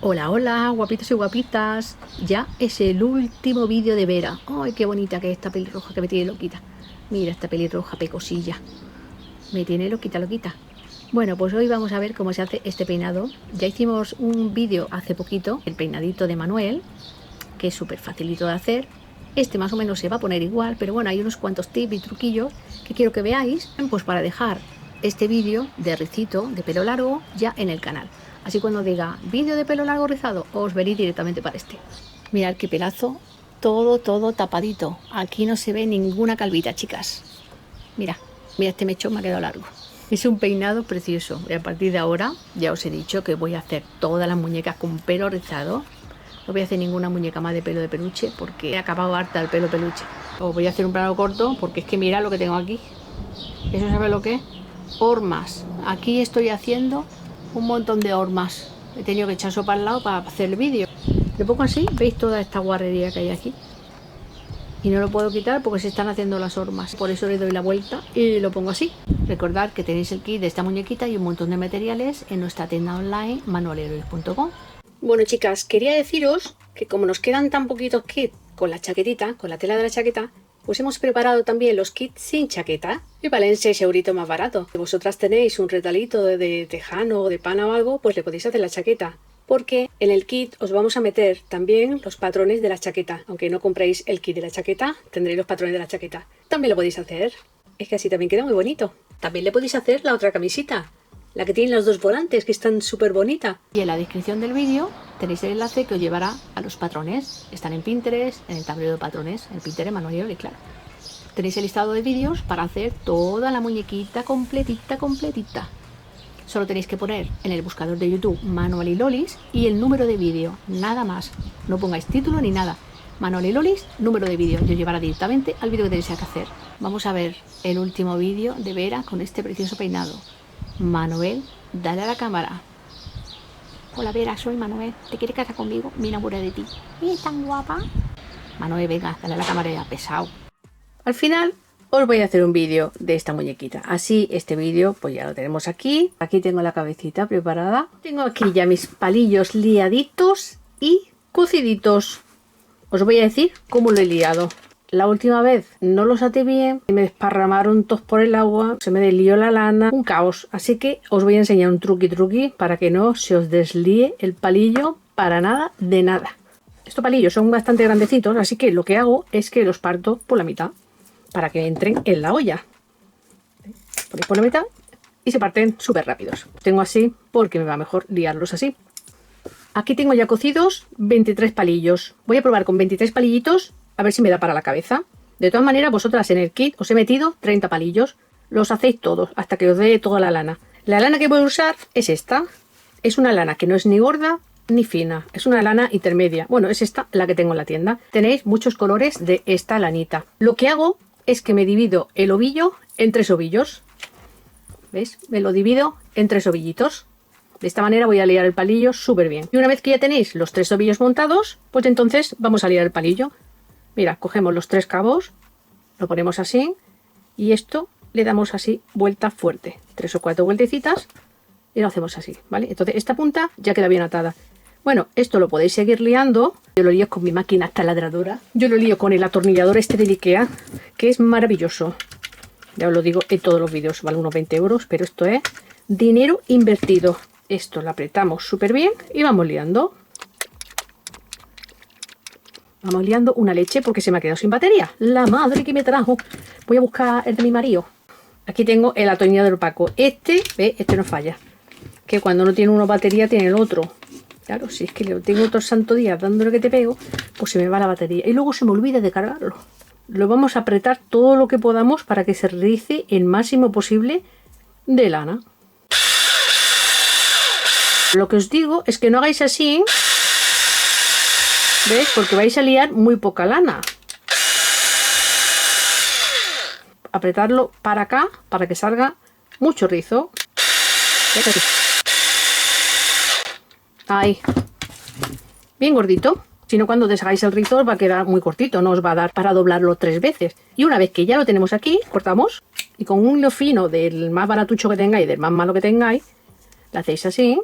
Hola, hola, guapitos y guapitas. Ya es el último vídeo de Vera. Ay, qué bonita que es esta pelirroja que me tiene loquita. Mira esta pelirroja pecosilla. Me tiene loquita, loquita. Bueno, pues hoy vamos a ver cómo se hace este peinado. Ya hicimos un vídeo hace poquito, el peinadito de Manuel, que es súper facilito de hacer. Este más o menos se va a poner igual, pero bueno, hay unos cuantos tips y truquillos que quiero que veáis, pues para dejar este vídeo de ricito de pelo largo ya en el canal. Así cuando diga vídeo de pelo largo rizado, os veréis directamente para este. Mirad qué pelazo, todo tapadito. Aquí no se ve ninguna calvita, chicas. Mira este mechón me ha quedado largo. Es un peinado precioso y a partir de ahora ya os he dicho que voy a hacer todas las muñecas con pelo rizado. No voy a hacer ninguna muñeca más de pelo de peluche porque he acabado harta el pelo peluche. Os voy a hacer un plano corto porque es que mirad lo que tengo aquí. ¿Eso sabe lo que es? Hormas. Aquí estoy haciendo un montón de hormas. He tenido que echar eso para el lado para hacer el vídeo. Lo pongo así, veis toda esta guarrería que hay aquí. Y no lo puedo quitar porque se están haciendo las hormas. Por eso le doy la vuelta y lo pongo así. Recordad que tenéis el kit de esta muñequita y un montón de materiales en nuestra tienda online manuelheroes.com. Bueno, chicas, quería deciros que como nos quedan tan poquitos kits con la chaquetita, con la tela de la chaqueta, pues hemos preparado también los kits sin chaqueta y valen 6 euritos más barato. Si vosotras tenéis un retalito de tejano o de pana o algo, pues le podéis hacer la chaqueta. Porque en el kit os vamos a meter también los patrones de la chaqueta. Aunque no compréis el kit de la chaqueta, tendréis los patrones de la chaqueta. También lo podéis hacer. Es que así también queda muy bonito. También le podéis hacer la otra camisita. La que tiene los dos volantes, que están súper bonita. Y en la descripción del vídeo tenéis el enlace que os llevará a los patrones. Están en Pinterest, en el tablero de patrones, en Pinterest Manuel Heroes, claro. Tenéis el listado de vídeos para hacer toda la muñequita completita. Solo tenéis que poner en el buscador de YouTube Manuel y Lolis y el número de vídeo, nada más. No pongáis título ni nada. Manuel y Lolis, número de vídeo, y os llevará directamente al vídeo que tenéis que hacer. Vamos a ver el último vídeo de Vera con este precioso peinado. Manuel, dale a la cámara. Hola Vera, soy Manuel. ¿Te quieres casar conmigo? Me enamoré de ti. ¿Es tan guapa? Manuel, venga, dale a la cámara ya, pesado. Al final os voy a hacer un vídeo de esta muñequita. Así este vídeo pues ya lo tenemos aquí. Aquí tengo la cabecita preparada. Tengo aquí ya mis palillos liaditos y cociditos. Os voy a decir cómo lo he liado. La última vez no los até bien, me desparramaron todos por el agua, se me deslió la lana, un caos. Así que os voy a enseñar un truqui para que no se os deslíe el palillo para nada de nada. Estos palillos son bastante grandecitos, así que lo que hago es que los parto por la mitad para que entren en la olla. Ponéis por la mitad y se parten súper rápidos. Tengo así porque me va mejor liarlos así. Aquí tengo ya cocidos 23 palillos. Voy a probar con 23 palillitos a ver si me da para la cabeza. De todas maneras, vosotras en el kit os he metido 30 palillos. Los hacéis todos hasta que os dé toda la lana. La lana que voy a usar es esta. Es una lana que no es ni gorda ni fina. Es una lana intermedia. Bueno, es esta la que tengo en la tienda. Tenéis muchos colores de esta lanita. Lo que hago es que me divido el ovillo en 3 ovillos. ¿Veis? Me lo divido en 3 ovillitos. De esta manera voy a liar el palillo súper bien. Y una vez que ya tenéis los 3 ovillos montados, pues entonces vamos a liar el palillo. Mira, cogemos los 3 cabos, lo ponemos así y esto le damos así vuelta fuerte. 3 o 4 vueltecitas y lo hacemos así, ¿vale? Entonces esta punta ya queda bien atada. Bueno, esto lo podéis seguir liando. Yo lo lío con mi máquina taladradora. Yo lo lío con el atornillador este de Ikea, que es maravilloso. Ya os lo digo en todos los vídeos, vale unos 20 euros, pero esto es dinero invertido. Esto lo apretamos súper bien y vamos liando. Vamos liando una leche porque se me ha quedado sin batería. La madre que me trajo. Voy a buscar el de mi marido. Aquí tengo el atornillador opaco. Este no falla. Que cuando no tiene una batería tiene el otro. Claro, si es que lo tengo otro santo día dándole que te pego, pues se me va la batería. Y luego se me olvida de cargarlo. Lo vamos a apretar todo lo que podamos para que se rice el máximo posible de lana. Lo que os digo es que no hagáis así. ¿Veis? Porque vais a liar muy poca lana. Apretarlo para acá para que salga mucho rizo. Ahí. Bien gordito. Si no, cuando deshagáis el rizo os va a quedar muy cortito. No os va a dar para doblarlo 3 veces. Y una vez que ya lo tenemos aquí, cortamos. Y con un hilo fino del más baratucho que tengáis, del más malo que tengáis, lo hacéis así.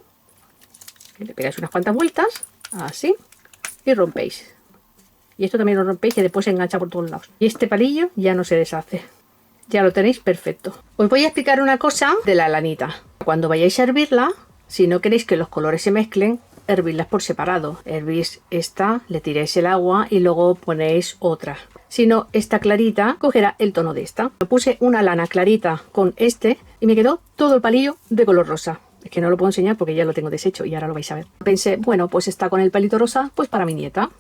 Le pegáis unas cuantas vueltas, así, y rompéis. Y esto también lo rompéis, que después se engancha por todos lados. Y este palillo ya no se deshace. Ya lo tenéis perfecto. Os voy a explicar una cosa de la lanita. Cuando vayáis a hervirla, si no queréis que los colores se mezclen, hervirlas por separado. Hervís esta, le tiráis el agua y luego ponéis otra. Si no, esta clarita cogerá el tono de esta. Me puse una lana clarita con este y me quedó todo el palillo de color rosa. Es que no lo puedo enseñar porque ya lo tengo deshecho y ahora lo vais a ver. Pensé, bueno, pues está con el palito rosa, pues para mi nieta.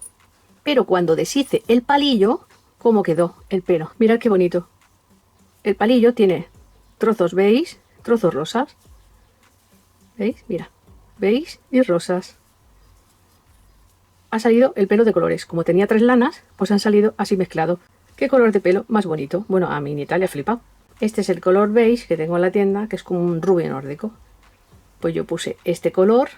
Pero cuando deshice el palillo, ¿cómo quedó el pelo? Mirad qué bonito. El palillo tiene trozos beige, trozos rosas. ¿Veis? Mira. ¿Veis? Y rosas. Ha salido el pelo de colores. Como tenía 3 lanas, pues han salido así mezclado. ¿Qué color de pelo más bonito? Bueno, a mi nieta le ha flipado. Este es el color beige que tengo en la tienda, que es como un rubio nórdico. Pues yo puse este color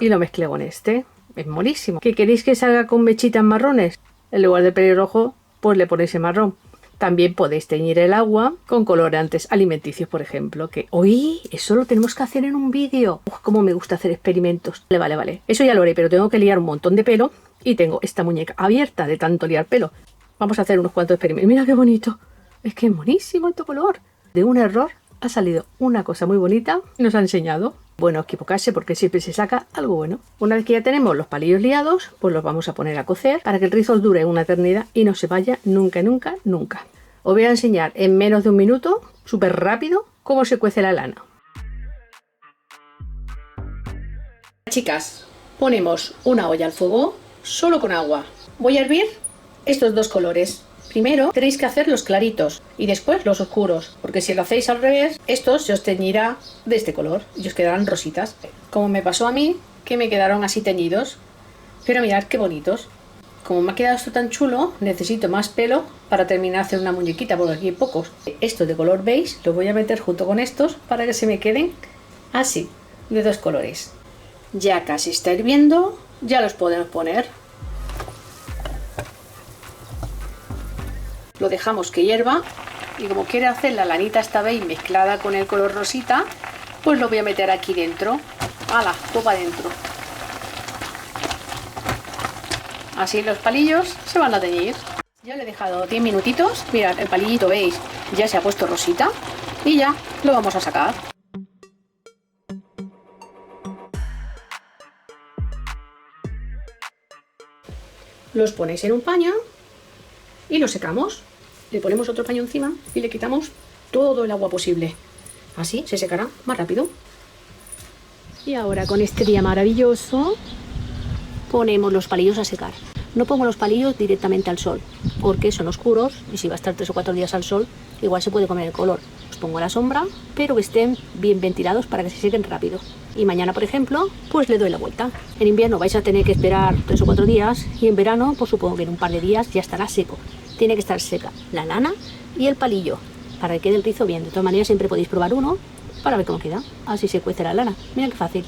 y lo mezclé con este. Es molísimo. ¿Qué queréis que salga con mechitas marrones? En lugar de pelirrojo, pues le ponéis el marrón. También podéis teñir el agua con colorantes alimenticios, por ejemplo. Que ¡uy! Eso lo tenemos que hacer en un vídeo. Cómo me gusta hacer experimentos. Vale. Eso ya lo haré, pero tengo que liar un montón de pelo. Y tengo esta muñeca abierta de tanto liar pelo. Vamos a hacer unos cuantos experimentos. Mira qué bonito. Es que es buenísimo este color. De un error ha salido una cosa muy bonita y nos ha enseñado. Bueno, equivocarse porque siempre se saca algo bueno. Una vez que ya tenemos los palillos liados, pues los vamos a poner a cocer para que el rizo dure una eternidad y no se vaya nunca. Os voy a enseñar en menos de un minuto, súper rápido, cómo se cuece la lana. Chicas, ponemos una olla al fuego solo con agua. Voy a hervir estos 2 colores. Primero tenéis que hacer los claritos y después los oscuros, porque si lo hacéis al revés, esto se os teñirá de este color y os quedarán rositas. Como me pasó a mí, que me quedaron así teñidos. Pero mirad qué bonitos. Como me ha quedado esto tan chulo, necesito más pelo para terminar de hacer una muñequita, porque aquí hay pocos. Estos de color beige los voy a meter junto con estos para que se me queden así, de 2 colores. Ya casi está hirviendo, ya los podemos poner. Lo dejamos que hierva y como quiere hacer la lanita esta beige mezclada con el color rosita, pues lo voy a meter aquí dentro. ¡Hala! Todo para adentro. Así los palillos se van a teñir. Ya le he dejado 10 minutitos. Mirad, el palillito, veis, ya se ha puesto rosita y ya lo vamos a sacar. Los ponéis en un paño y los secamos. Le ponemos otro paño encima y le quitamos todo el agua posible. Así se secará más rápido. Y ahora con este día maravilloso ponemos los palillos a secar. No pongo los palillos directamente al sol porque son oscuros y si va a estar 3 o 4 días al sol igual se puede comer el color. Los pongo a la sombra, pero que estén bien ventilados para que se sequen rápido. Y mañana, por ejemplo, pues le doy la vuelta. En invierno vais a tener que esperar 3 o 4 días y en verano, pues supongo que en un par de días ya estará seco. Tiene que estar seca la lana y el palillo para que quede el rizo bien. De todas maneras siempre podéis probar uno para ver cómo queda. Así se cuece la lana. Mira qué fácil.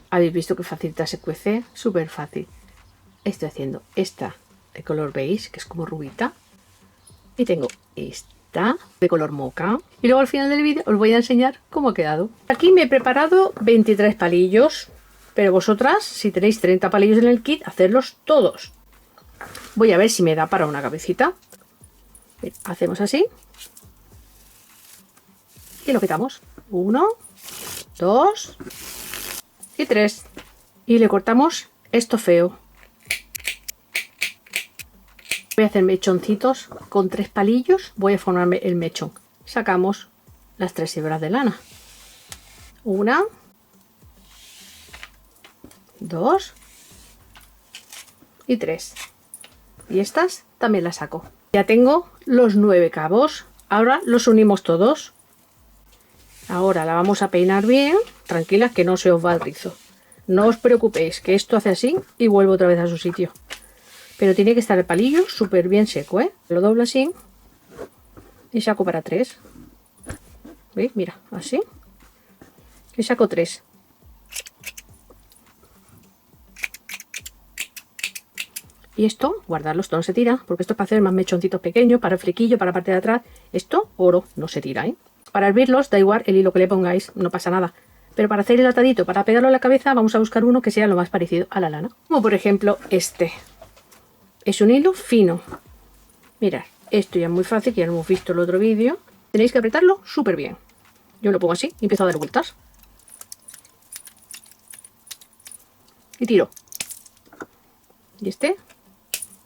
¿Habéis visto qué facilita se cuece? Súper fácil. Estoy haciendo esta de color beige, que es como rubita. Y tengo esta de color moca. Y luego al final del vídeo os voy a enseñar cómo ha quedado. Aquí me he preparado 23 palillos. Pero vosotras, si tenéis 30 palillos en el kit, hacedlos todos. Voy a ver si me da para una cabecita. Bien, hacemos así. Y lo quitamos. 1, 2 y 3. Y le cortamos esto feo. Voy a hacer mechoncitos con 3 palillos. Voy a formarme el mechón. Sacamos las 3 hebras de lana. 1, 2 y 3. Y estas también las saco. Ya tengo los 9 cabos. Ahora los unimos todos. Ahora la vamos a peinar bien. Tranquilas que no se os va el rizo. No os preocupéis que esto hace así y vuelve otra vez a su sitio. Pero tiene que estar el palillo súper bien seco, ¿eh? Lo doblo así y saco para 3. ¿Veis? Mira, así. Y saco 3. Y esto, guardarlo, esto no se tira, porque esto es para hacer más mechoncitos pequeños, para el flequillo, para la parte de atrás. Esto, oro, no se tira, ¿eh? Para hervirlos, da igual el hilo que le pongáis, no pasa nada. Pero para hacer el atadito, para pegarlo a la cabeza, vamos a buscar uno que sea lo más parecido a la lana. Como por ejemplo este. Es un hilo fino. Mirad, esto ya es muy fácil, que ya lo hemos visto en el otro vídeo. Tenéis que apretarlo súper bien. Yo lo pongo así y empiezo a dar vueltas. Y tiro. Y este,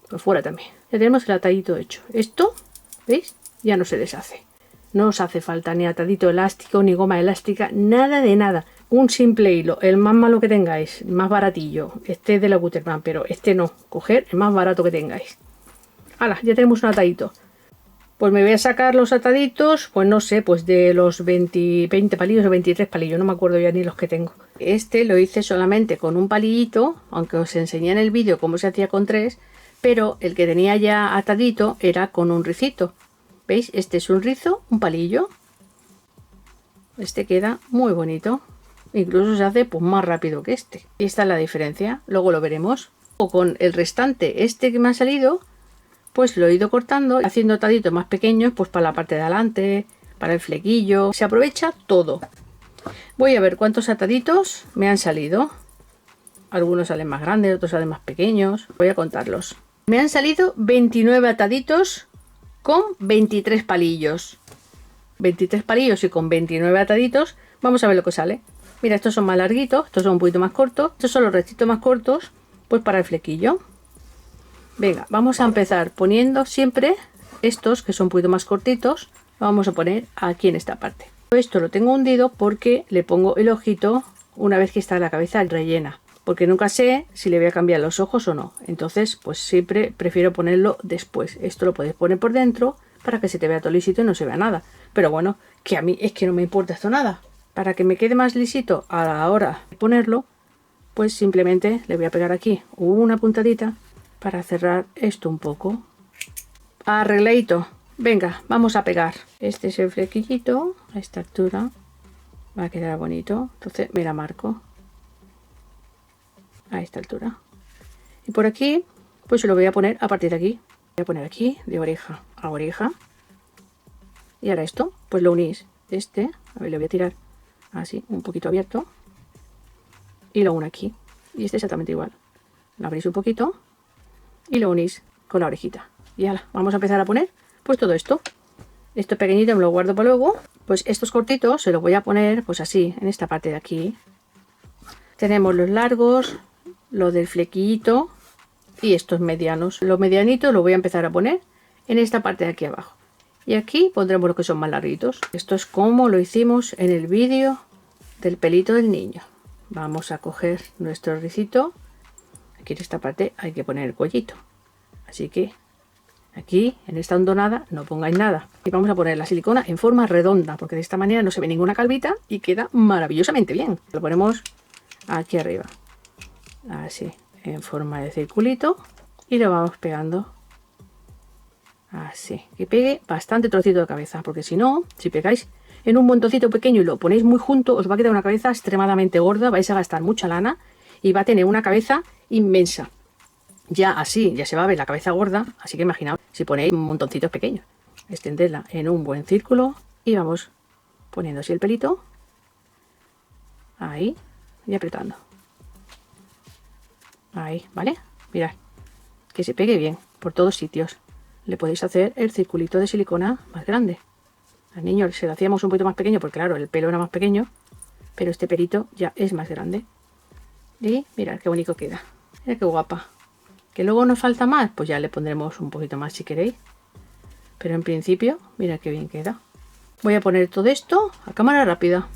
pues fuera también. Ya tenemos el atadito hecho. Esto, ¿veis? Ya no se deshace. No os hace falta ni atadito elástico, ni goma elástica, nada de nada. Un simple hilo, el más malo que tengáis, más baratillo. Este es de la Gutermann, pero este no. Coger el más barato que tengáis. ¡Hala! Ya tenemos un atadito. Pues me voy a sacar los ataditos, pues no sé, pues de los 20 palillos o 23 palillos, no me acuerdo ya ni los que tengo. Este lo hice solamente con un palillito, aunque os enseñé en el vídeo cómo se hacía con 3, pero el que tenía ya atadito era con un ricito. ¿Veis? Este es un rizo, un palillo. Este queda muy bonito. Incluso se hace pues más rápido que este. Y esta es la diferencia, luego lo veremos. O con el restante, este que me ha salido, pues lo he ido cortando, haciendo ataditos más pequeños, pues para la parte de adelante, para el flequillo. Se aprovecha todo. Voy a ver cuántos ataditos me han salido. Algunos salen más grandes, otros salen más pequeños. Voy a contarlos. Me han salido 29 ataditos con 23 palillos. 23 palillos y con 29 ataditos. Vamos a ver lo que sale. Mira, estos son más larguitos, estos son un poquito más cortos. Estos son los restitos más cortos, pues para el flequillo. Venga, vamos a empezar poniendo siempre estos que son un poquito más cortitos. Lo vamos a poner aquí en esta parte. Esto lo tengo hundido porque le pongo el ojito una vez que está la cabeza rellena. Porque nunca sé si le voy a cambiar los ojos o no. Entonces, pues siempre prefiero ponerlo después. Esto lo puedes poner por dentro para que se te vea todo lisito y no se vea nada. Pero bueno, que a mí es que no me importa esto nada. Para que me quede más lisito a la hora de ponerlo, pues simplemente le voy a pegar aquí una puntadita para cerrar esto un poco. Arregladito. Venga, vamos a pegar. Este es el flequillito a esta altura. Va a quedar bonito. Entonces me la marco a esta altura. Y por aquí, pues se lo voy a poner a partir de aquí. Voy a poner aquí de oreja a oreja. Y ahora esto, pues lo unís. Este, a ver, le voy a tirar así, un poquito abierto. Y lo uno aquí. Y este exactamente igual. Lo abrís un poquito y lo unís con la orejita. Y ahora vamos a empezar a poner pues todo esto. Esto pequeñito me lo guardo para luego. Pues estos cortitos se los voy a poner pues así, en esta parte de aquí. Tenemos los largos, los del flequillito y estos medianos. Los medianitos los voy a empezar a poner en esta parte de aquí abajo. Y aquí pondremos los que son más larguitos. Esto es como lo hicimos en el vídeo del pelito del niño. Vamos a coger nuestro ricito. Aquí en esta parte hay que poner el cuellito. Así que aquí en esta hondonada no pongáis nada. Y vamos a poner la silicona en forma redonda, porque de esta manera no se ve ninguna calvita y queda maravillosamente bien. Lo ponemos aquí arriba. Así, en forma de circulito. Y lo vamos pegando. Así, que pegue bastante trocito de cabeza, porque si no, si pegáis en un montoncito pequeño y lo ponéis muy junto, os va a quedar una cabeza extremadamente gorda, vais a gastar mucha lana y va a tener una cabeza inmensa. Ya así, ya se va a ver la cabeza gorda, así que imaginaos si ponéis montoncitos pequeños. Extenderla en un buen círculo y vamos poniendo así el pelito. Ahí, y apretando. Ahí, ¿vale? Mirad, que se pegue bien por todos sitios. Le podéis hacer el circulito de silicona más grande. Al niño se lo hacíamos un poquito más pequeño porque claro, el pelo era más pequeño, pero este pelito ya es más grande. Y mirad qué bonito queda. Mira qué guapa. Que luego nos falta más, pues ya le pondremos un poquito más si queréis. Pero en principio, mirad qué bien queda. Voy a poner todo esto a cámara rápida.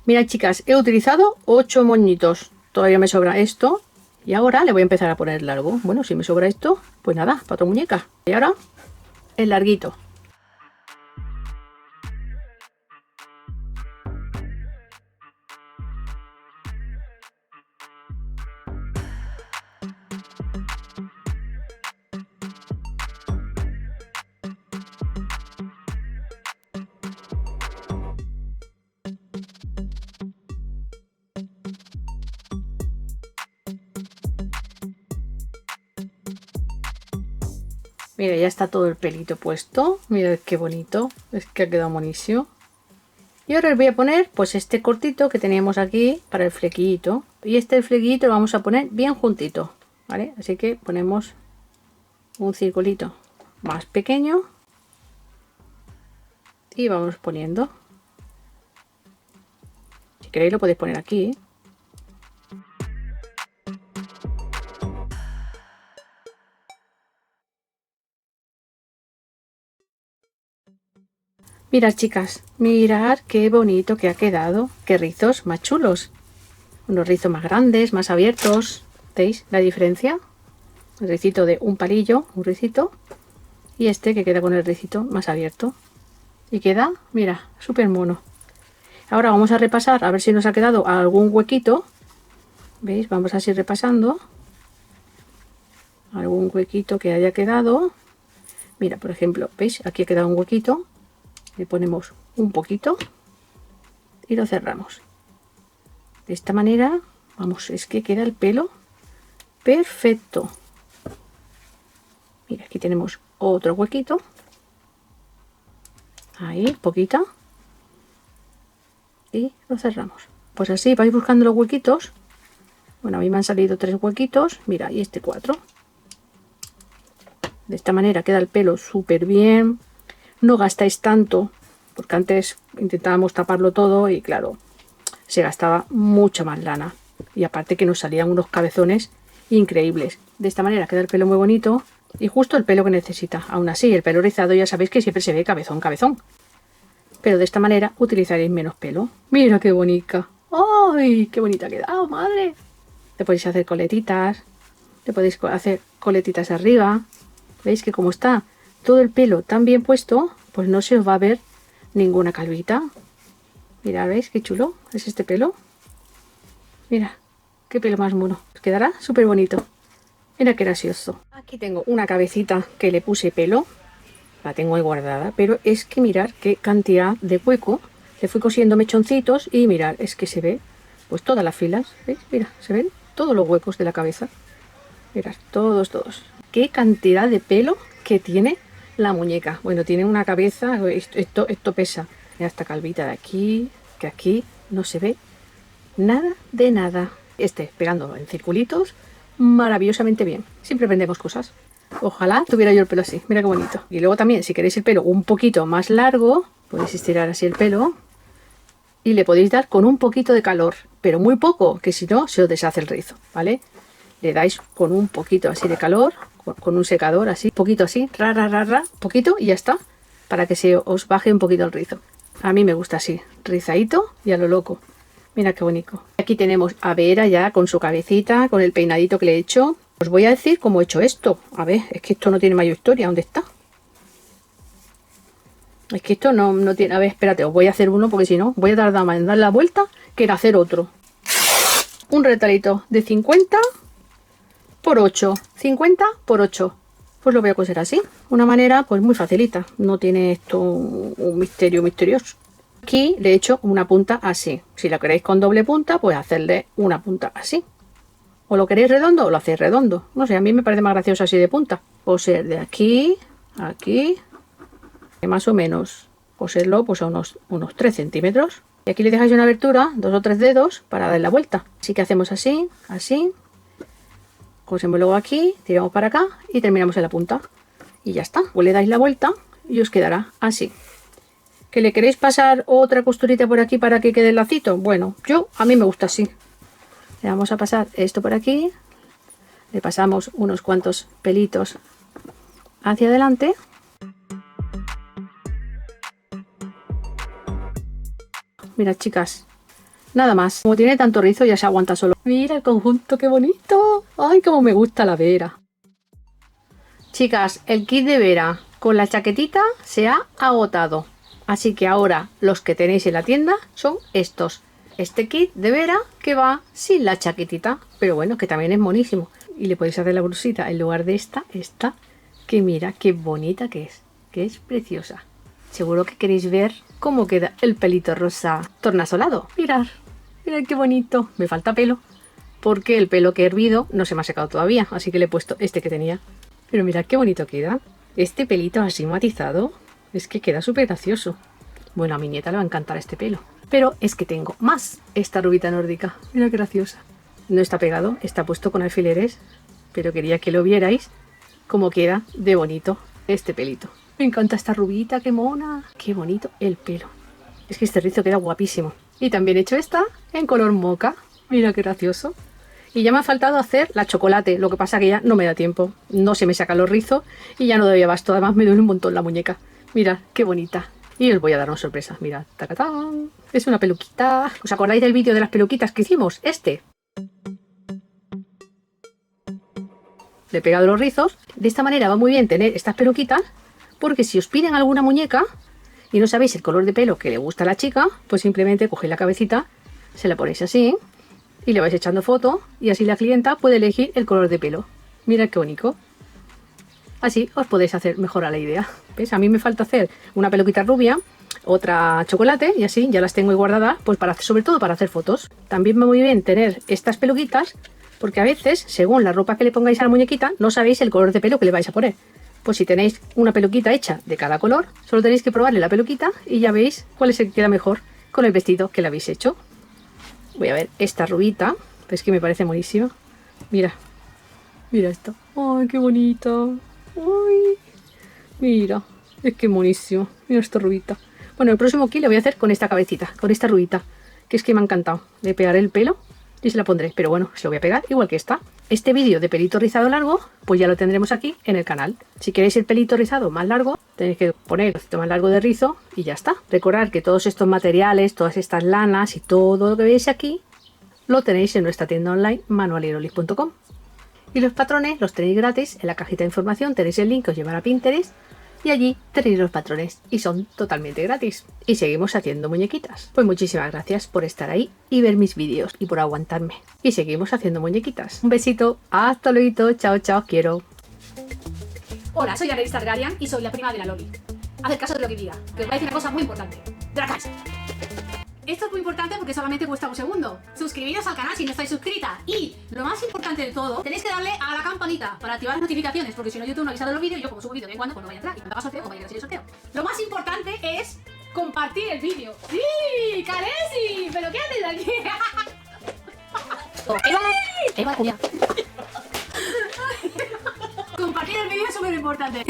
Mirad chicas, he utilizado 8 moñitos. Todavía me sobra esto. Y ahora le voy a empezar a poner largo. Bueno, si me sobra esto, pues nada, para otra muñeca. Y ahora, el larguito. Mira, ya está todo el pelito puesto. Mirad qué bonito. Es que ha quedado buenísimo. Y ahora os voy a poner pues este cortito que teníamos aquí para el flequillito. Y este flequillito lo vamos a poner bien juntito, ¿vale? Así que ponemos un circulito más pequeño. Y vamos poniendo. Si queréis lo podéis poner aquí, ¿eh? Mirad, chicas, mirad qué bonito que ha quedado. Qué rizos más chulos. Unos rizos más grandes, más abiertos. ¿Veis la diferencia? El ricito de un palillo, un ricito. Y este que queda con el ricito más abierto. Y queda, mira, súper mono. Ahora vamos a repasar a ver si nos ha quedado algún huequito. ¿Veis? Vamos así repasando. Algún huequito que haya quedado. Mira, por ejemplo, ¿veis? Aquí ha quedado un huequito. Le ponemos un poquito y lo cerramos. De esta manera, vamos, es que queda el pelo perfecto. Mira, aquí tenemos otro huequito. Ahí, poquita. Y lo cerramos. Pues así vais buscando los huequitos. Bueno, a mí me han salido 3 huequitos. Mira, y este 4. De esta manera queda el pelo súper bien. No gastáis tanto, porque antes intentábamos taparlo todo y claro, se gastaba mucha más lana. Y aparte que nos salían unos cabezones increíbles. De esta manera queda el pelo muy bonito y justo el pelo que necesita. Aún así, el pelo rizado ya sabéis que siempre se ve cabezón, cabezón. Pero de esta manera utilizaréis menos pelo. ¡Mira qué bonita! ¡Ay, qué bonita ha quedado, madre! Le podéis hacer coletitas, le podéis hacer coletitas arriba. ¿Veis que como está todo el pelo tan bien puesto, pues no se os va a ver ninguna calvita? Mirad, ¿veis qué chulo es este pelo? Mira, qué pelo más mono. Os quedará súper bonito. Mira qué gracioso. Aquí tengo una cabecita que le puse pelo. La tengo ahí guardada, pero es que mirad qué cantidad de hueco. Le fui cosiendo mechoncitos y mirad, es que se ve pues todas las filas. ¿Veis? Mira, se ven todos los huecos de la cabeza. Mirad, todos, todos. Qué cantidad de pelo que tiene la muñeca. Bueno, tiene una cabeza, esto pesa. Mira esta calvita de aquí, que aquí no se ve nada de nada. Pegándolo en circulitos maravillosamente bien. Siempre aprendemos cosas. Ojalá tuviera yo el pelo así. Mira qué bonito. Y luego también, si queréis el pelo un poquito más largo, podéis estirar así el pelo y le podéis dar con un poquito de calor, pero muy poco, que si no se os deshace el rizo, ¿vale? Le dais con un poquito así de calor, con un secador así, poquito así, poquito y ya está, para que se os baje un poquito el rizo. A mí me gusta así, rizadito y a lo loco. Mira qué bonito. Aquí tenemos a Vera ya con su cabecita, con el peinadito que le he hecho. Os voy a decir cómo he hecho esto. A ver, es que esto no tiene mayor historia. ¿Dónde está? Es que esto no tiene... A ver, espérate, os voy a hacer uno porque si no voy a tardar más en dar la vuelta que en hacer otro. Un retalito de 50 por 8. 50 por 8. Pues lo voy a coser así. Una manera pues muy facilita. No tiene esto un misterio misterioso. Aquí le he hecho una punta así. Si la queréis con doble punta, pues hacerle una punta así. O lo queréis redondo o lo hacéis redondo. No sé, a mí me parece más gracioso así de punta. Coser de aquí a aquí. Más o menos coserlo pues a unos 3 centímetros. Y aquí le dejáis una abertura, 2 o 3 dedos para dar la vuelta. Así que hacemos así, así. Cosemos luego aquí, tiramos para acá y terminamos en la punta. Y ya está. Pues le dais la vuelta y os quedará así. ¿Que le queréis pasar otra costurita por aquí para que quede el lacito? Bueno, a mí me gusta así. Le vamos a pasar esto por aquí. Le pasamos unos cuantos pelitos hacia adelante. Mirad, chicas, nada más. Como tiene tanto rizo ya se aguanta solo. Mira el conjunto, qué bonito. Ay, cómo me gusta la Vera. Chicas, el kit de Vera con la chaquetita se ha agotado. Así que ahora los que tenéis en la tienda son estos. Este kit de Vera que va sin la chaquetita. Pero bueno, que también es monísimo. Y le podéis hacer la blusita en lugar de esta, que mira qué bonita que es preciosa. Seguro que queréis ver cómo queda el pelito rosa tornasolado. Mirad, mirad qué bonito. Me falta pelo, porque el pelo que he hervido no se me ha secado todavía. Así que le he puesto este que tenía. Pero mirad qué bonito queda. Este pelito así matizado es que queda súper gracioso. Bueno, a mi nieta le va a encantar este pelo. Pero es que tengo más esta rubita nórdica. Mira qué graciosa. No está pegado, está puesto con alfileres. Pero quería que lo vierais cómo queda de bonito este pelito. Me encanta esta rubita, qué mona. Qué bonito el pelo. Es que este rizo queda guapísimo. Y también he hecho esta en color moca. Mira qué gracioso. Y ya me ha faltado hacer la chocolate. Lo que pasa que ya no me da tiempo. No se me sacan los rizos y ya no doy abasto. Además me duele un montón la muñeca. Mirad qué bonita. Y os voy a dar una sorpresa. Mirad, tacatán. Es una peluquita. ¿Os acordáis del vídeo de las peluquitas que hicimos? Le he pegado los rizos. De esta manera va muy bien tener estas peluquitas, porque si os piden alguna muñeca y no sabéis el color de pelo que le gusta a la chica, pues simplemente cogéis la cabecita, se la ponéis así y le vais echando foto y así la clienta puede elegir el color de pelo. Mirad qué bonito. Así os podéis hacer mejor a la idea. ¿Ves? A mí me falta hacer una peluquita rubia, otra chocolate y así ya las tengo ahí guardadas, pues sobre todo para hacer fotos. También va muy bien tener estas peluquitas, porque a veces, según la ropa que le pongáis a la muñequita, no sabéis el color de pelo que le vais a poner. Pues si tenéis una peluquita hecha de cada color, solo tenéis que probarle la peluquita y ya veis cuál es el que queda mejor con el vestido que le habéis hecho. Voy a ver esta rubita, es que me parece buenísima. Mira, mira esto. ¡Ay, qué bonito! ¡Ay! Mira, es que buenísimo. Mira esta rubita. Bueno, el próximo kit lo voy a hacer con esta cabecita, con esta rubita, que es que me ha encantado. Le pegaré el pelo y se la pondré, pero bueno, se lo voy a pegar igual que esta. Este vídeo de pelito rizado largo, pues ya lo tendremos aquí en el canal. Si queréis el pelito rizado más largo, tenéis que poner el trocito más largo de rizo y ya está. Recordad que todos estos materiales, todas estas lanas y todo lo que veis aquí, lo tenéis en nuestra tienda online manualierolis.com. Y los patrones los tenéis gratis en la cajita de información, tenéis el link que os llevará a Pinterest y allí tenéis los patrones y son totalmente gratis. Y seguimos haciendo muñequitas. Pues muchísimas gracias por estar ahí y ver mis vídeos y por aguantarme. Y seguimos haciendo muñequitas. Un besito, hasta luego, chao, chao, os quiero. Hola, soy Anelis Targaryen y soy la prima de la Loli. Haced caso de lo que diga, que os voy a decir una cosa muy importante. ¡Dracais! Esto es muy importante porque solamente cuesta un segundo. Suscribiros al canal si no estáis suscritas. Y lo más importante de todo, tenéis que darle a la campanita para activar las notificaciones, porque si no YouTube no avisa de los vídeos y yo como subo vídeos de vez en cuando, pues no voy a entrar. Y cuando haga sorteo, pues vaya a ser el sorteo. Lo más importante es compartir el vídeo. ¡Sí! ¡Caresi! ¿Pero qué haces aquí? Eva, Compartir el vídeo es súper importante.